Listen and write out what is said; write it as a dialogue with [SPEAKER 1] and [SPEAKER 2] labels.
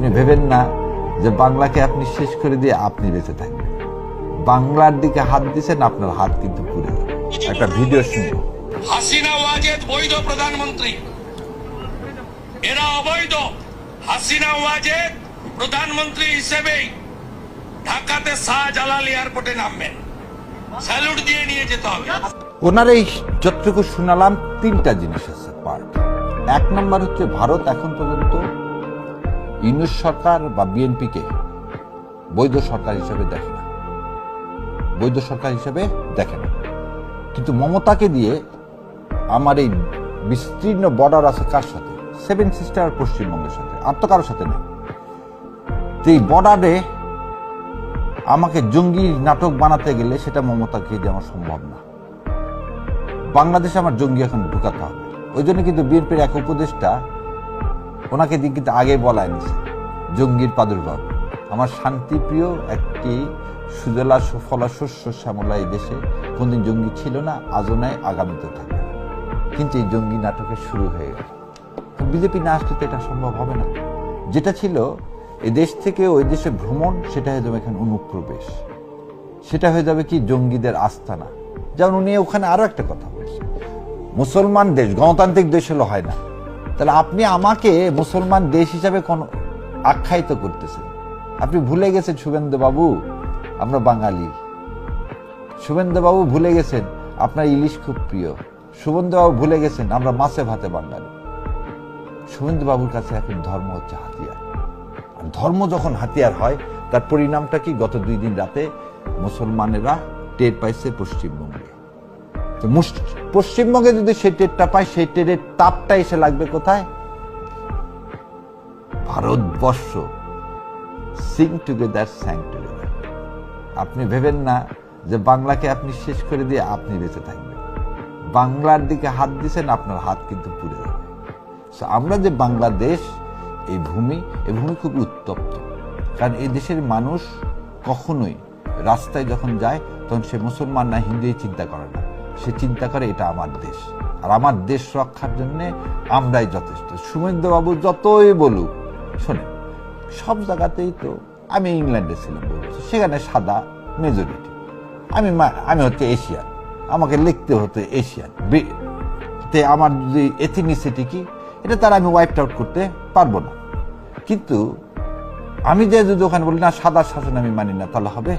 [SPEAKER 1] আপনি ভেবেন না যে বাংলাকে আপনি শেষ করে দিয়ে আপনি বেঁচে থাকবেন। বাংলার দিকে হাত দিচ্ছেন, আপনার হাত কিন্তু পুড়ে যাবে। একটা ভিডিও শুনবো।
[SPEAKER 2] হাসিনা ওয়াজেদ বৈধ প্রধানমন্ত্রী, এরা অবৈধ। হাসিনা ওয়াজেদ প্রধানমন্ত্রী হিসেবেই ঢাকাতে শাহজালাল এয়ারপোর্টে নামবেন, স্যালুট দিয়ে নিয়ে যেতে হবে।
[SPEAKER 1] ওনার এই যতটুকু শুনালাম, তিনটা জিনিস আছে পার্ট। এক নম্বর হচ্ছে, ভারত এখন পর্যন্ত ইউনূস সরকার বা বিএনপিকে বৈধ সরকার হিসেবে দেখে না, বৈধ সরকার হিসেবে দেখে না। কিন্তু মমতাকে দিয়ে আমার এই বিস্তীর্ণ বর্ডার আছে কার সাথে? সেভেন সিস্টার পশ্চিমবঙ্গের সাথে, আর তো কারোর সাথে নেই। এই বর্ডারে আমাকে জঙ্গি নাটক বানাতে গেলে সেটা মমতাকে দিয়ে আমার সম্ভব না। বাংলাদেশে আমার জঙ্গি এখন ঢুকাতে হবে। ওই জন্য কিন্তু বিএনপির এক উপদেষ্টা ওনাকে দিয়ে কিন্তু আগে বলায় নিছে জঙ্গির প্রাদুর্ভাব। আমার শান্তিপ্রিয় একটি সুজলা সুফলা শস্য শ্যামলা এই দেশে কোনদিন জঙ্গি ছিল না, আজও নাই, আগামীতেও থাকবে না। কিন্তু এই জঙ্গি নাটকের শুরু হয়ে গেল। বিজেপি না আসলে তো এটা সম্ভব হবে না। যেটা ছিল এই দেশ থেকে ওই দেশে ভ্রমণ, সেটা হয়ে যাবে এখানে অনুপ্রবেশ, সেটা হয়ে যাবে কি জঙ্গিদের আস্তানা। যেমন উনি ওখানে আরো একটা কথা বলছেন, মুসলমান দেশ, গণতান্ত্রিক দেশ হলো হয় না। তাহলে আপনি আমাকে মুসলমান দেশ হিসাবে কোন আখ্যায়িত করতেছেন? আপনি ভুলে গেছেন শুভেন্দু বাবু আমরা বাঙালি। শুভেন্দু বাবু ভুলে গেছেন আপনার ইলিশ খুব প্রিয়। শুভেন্দু বাবু ভুলে গেছেন আমরা মাছে ভাতে বাঙালি। শুভেন্দু বাবুর কাছে এখন ধর্ম হচ্ছে হাতিয়ার। আর ধর্ম যখন হাতিয়ার হয়, তার পরিণামটা কি? গত 2 দিন রাতে মুসলমানেরা টের পাইছে পশ্চিমবঙ্গে। পশ্চিমবঙ্গে যদি সেই টেরটা পায়, সেই টেরের তাপটা এসে লাগবে কোথায়? ভারতবর্ষ। Singh together, স্যাং together. আপনি ভেবেন না যে বাংলাকে আপনি শেষ করে দিয়ে আপনি বেঁচে থাকবেন। বাংলার দিকে হাত দিচ্ছেন, আপনার হাত কিন্তু পুড়ে যাবে। আমরা যে বাংলাদেশ, এই ভূমি খুব উত্তপ্ত। কারণ এই দেশের মানুষ কখনোই রাস্তায় যখন যায় তখন সে মুসলমান না হিন্দু চিন্তা করে না, সে চিন্তা করে এটা আমার দেশ, আর আমার দেশ রক্ষার জন্য আমরাই যথেষ্ট। শুভেন্দু বাবু যতই বলুক, শোনেন, সব জায়গাতেই তো, আমি ইংল্যান্ডে ছিলাম, সেখানে সাদা মেজরিটি, আমি হচ্ছে এশিয়ান, আমাকে লিখতে হতো এশিয়ান। আমার যদি এথনিসিটি কি, এটা তারা আমি ওয়াইপ আউট করতে পারবো না। কিন্তু আমি যে যদি ওখানে বলি না সাদা শাসন আমি মানি না, তাহলে হবে?